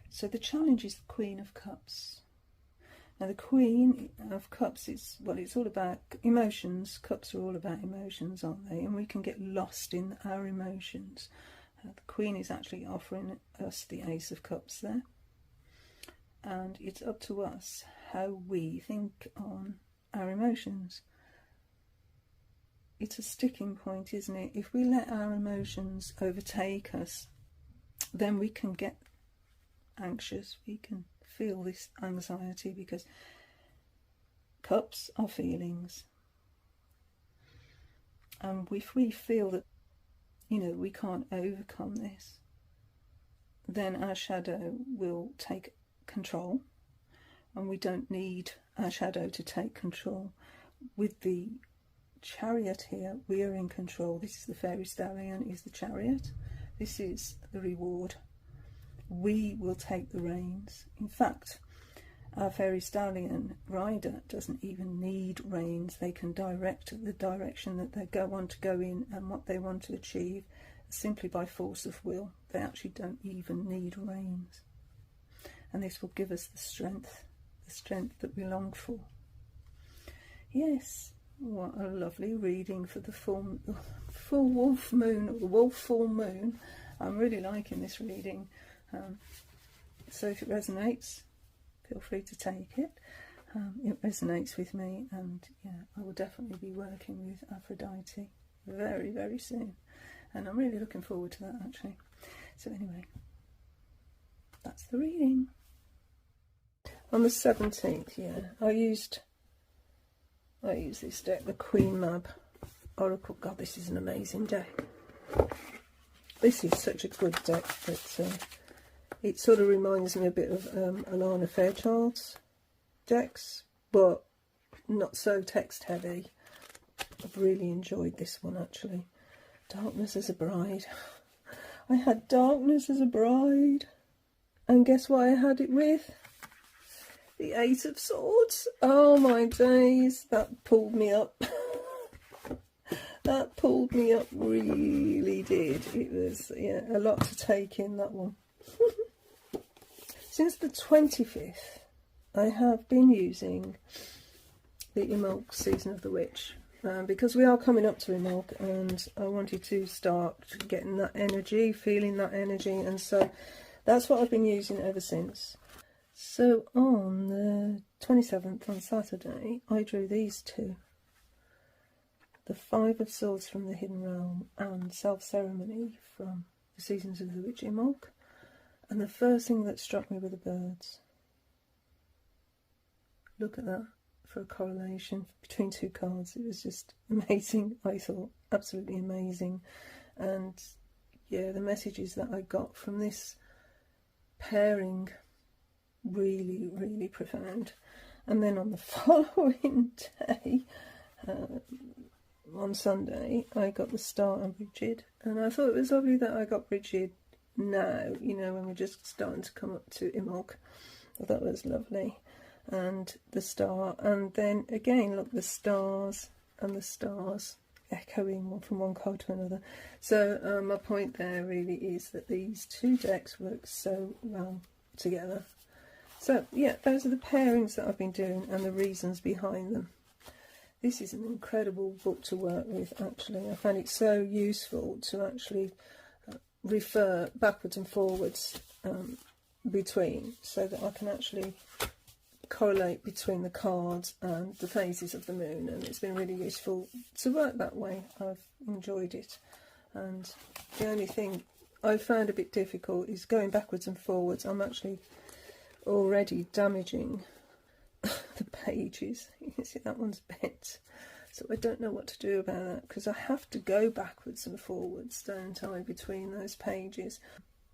So the challenge is the Queen of Cups. Now the Queen of Cups is, well, it's all about emotions. Cups are all about emotions, aren't they? And we can get lost in our emotions. The Queen is actually offering us the Ace of Cups there. And it's up to us how we think on our emotions. It's a sticking point, isn't it? If we let our emotions overtake us, then we can get anxious, we can feel this anxiety, because cups are feelings. And if we feel that, we can't overcome this, then our shadow will take control, and we don't need our shadow to take control. With the Chariot here, we are in control. This is the Fairy Stallion, is the Chariot. This is the reward. We will take the reins. In fact, our Fairy Stallion rider doesn't even need reins. They can direct the direction that they want to go in and what they want to achieve simply by force of will. They actually don't even need reins. And this will give us the strength that we long for. Yes, what a lovely reading for the full wolf moon, or the wolf full moon. I'm really liking this reading. So if it resonates, feel free to take it. It resonates with me, and yeah, I will definitely be working with Aphrodite very, very soon. And I'm really looking forward to that, actually. So anyway, that's the reading. On the 17th, yeah, I used this deck, the Queen Mab Oracle. God, this is an amazing deck. This is such a good deck that it sort of reminds me a bit of Alana Fairchild's decks, but not so text heavy. I've really enjoyed this one, actually. Darkness as a Bride. I had Darkness as a Bride, and guess what I had it with? The Eight of Swords. Oh my days, that pulled me up. That pulled me up, really did. It was, yeah, a lot to take in, that one. Since the 25th, I have been using the Imulk Season of the Witch, because we are coming up to Imulk, and I wanted to start getting that energy, feeling that energy, and so that's what I've been using ever since. So on the 27th, on Saturday, I drew these two. The Five of Swords from the Hidden Realm and Self-Ceremony from the Seasons of the Witch Imulk. And the first thing that struck me were the birds. Look at that, for a correlation between two cards. It was just amazing, I thought, absolutely amazing. And yeah, the messages that I got from this pairing, really, really profound. And then on the following day, on Sunday, I got the Star and Bridget, and I thought it was lovely that I got Bridget now, you know, when we're just starting to come up to Imbolc. I thought that was lovely. And the Star, and then again, look, the stars and the stars echoing from one card to another. So my point there really is that these two decks work so well together. So yeah, those are the pairings that I've been doing and the reasons behind them. This is an incredible book to work with, actually. I find it so useful to actually refer backwards and forwards between, so that I can actually correlate between the cards and the phases of the moon, and it's been really useful to work that way. I've enjoyed it, and the only thing I found a bit difficult is going backwards and forwards. I'm actually already damaging the pages. You can see that one's bent, so I don't know what to do about that, because I have to go backwards and forwards, don't I, between those pages.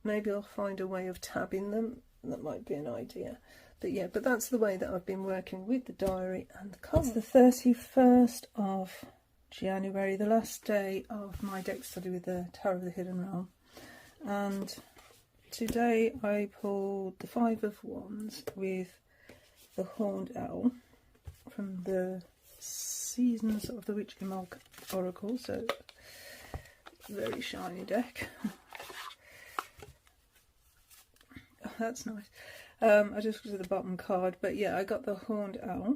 Maybe I'll find a way of tabbing them. That might be an idea. But yeah, but that's the way that I've been working with the diary and the cards. It's the 31st of January, the last day of my deck study with the Tarot of the Hidden Realm. And today I pulled the Five of Wands with the Horned Owl from the Seasons of the Witch Imbolc Oracle. So, very shiny deck. Oh, that's nice. I just looked at the bottom card, but yeah, I got the Horned Owl.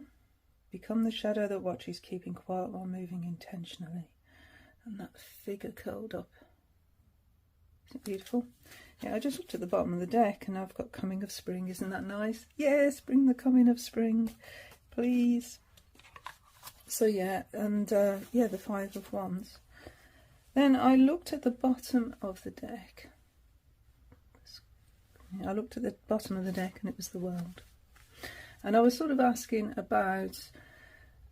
Become the shadow that watches, keeping quiet while moving intentionally. And that figure curled up. Isn't it beautiful? Yeah, I just looked at the bottom of the deck and I've got Coming of Spring. Isn't that nice? Yes, bring the coming of spring, please. So yeah, and yeah, the Five of Wands. Then I looked at the bottom of the deck. I looked at the bottom of the deck and it was the World. And I was sort of asking about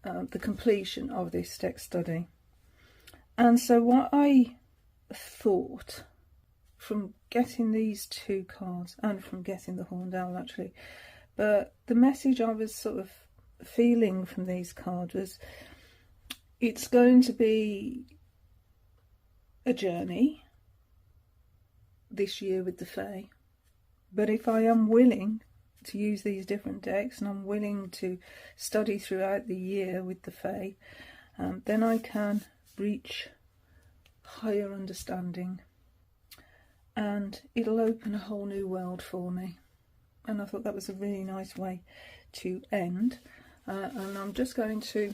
the completion of this deck study. And so what I thought from getting these two cards, and from getting the Horned Owl actually, but the message I was sort of feeling from these cards was, it's going to be a journey this year with the Fae. But if I am willing to use these different decks, and I'm willing to study throughout the year with the Fae, then I can reach higher understanding, and it'll open a whole new world for me. And I thought that was a really nice way to end. And I'm just going to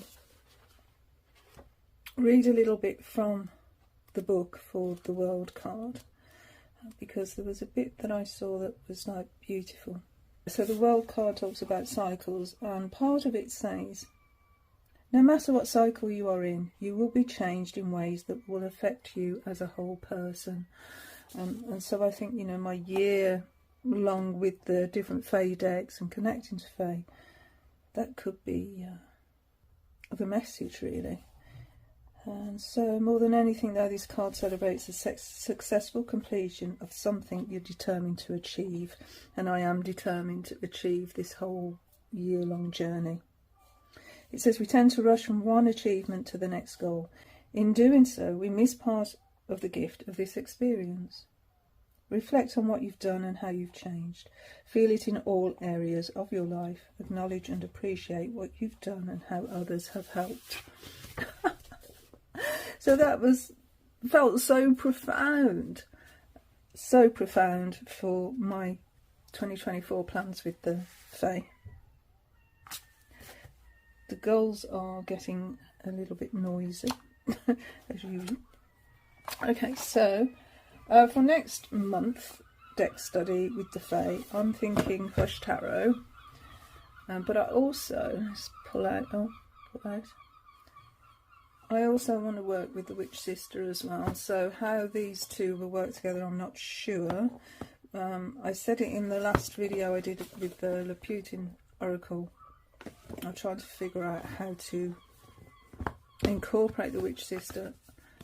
read a little bit from the book for the World card, because there was a bit that I saw that was like beautiful. So the World card talks about cycles, and part of it says, no matter what cycle you are in, you will be changed in ways that will affect you as a whole person. And so I think, you know, my year long with the different Fae decks and connecting to Fae, that could be the message really. And so more than anything though, this card celebrates the successful completion of something you're determined to achieve. And I am determined to achieve this whole year-long journey. It says we tend to rush from one achievement to the next goal. In doing so, we miss part of the gift of this experience. Reflect on what you've done and how you've changed. Feel it in all areas of your life. Acknowledge and appreciate what you've done and how others have helped. So that felt so profound for my 2024 plans with the Fae. The gulls are getting a little bit noisy, as usual. Okay, so for next month, deck study with the Fae, I'm thinking Hush Tarot, but I also, let's pull out, I also want to work with the Witch Sister as well. So how these two will work together, I'm not sure. I said it in the last video I did with the Laputin Oracle. I'm trying to figure out how to incorporate the Witch Sister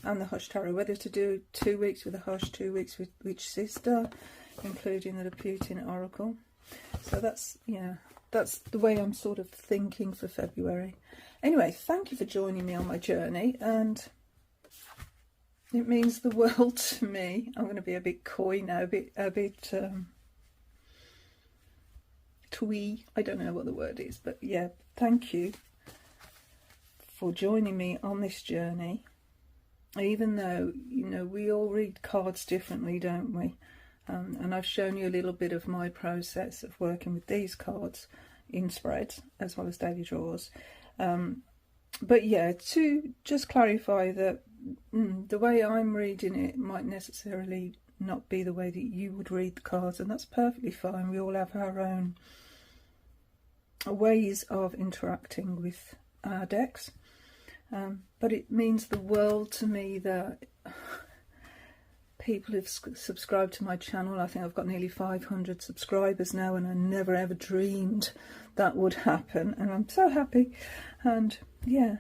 and the Hush Tarot, whether to do 2 weeks with the Hush, 2 weeks with Witch Sister, including the Laputin Oracle. So that's, yeah, that's the way I'm sort of thinking for February. Anyway, thank you for joining me on my journey, and it means the world to me. I'm going to be a bit coy now, a bit twee. I don't know what the word is, but yeah, thank you for joining me on this journey. Even though, you know, we all read cards differently, don't we? And I've shown you a little bit of my process of working with these cards in spreads as well as daily draws. But yeah, to just clarify that the way I'm reading it might necessarily not be the way that you would read the cards, and that's perfectly fine. We all have our own ways of interacting with our decks. But it means the world to me that people have subscribed to my channel. I think I've got nearly 500 subscribers now, and I never ever dreamed that would happen, and I'm so happy. And yeah,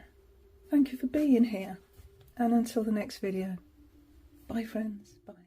thank you for being here, and until the next video, bye friends, bye.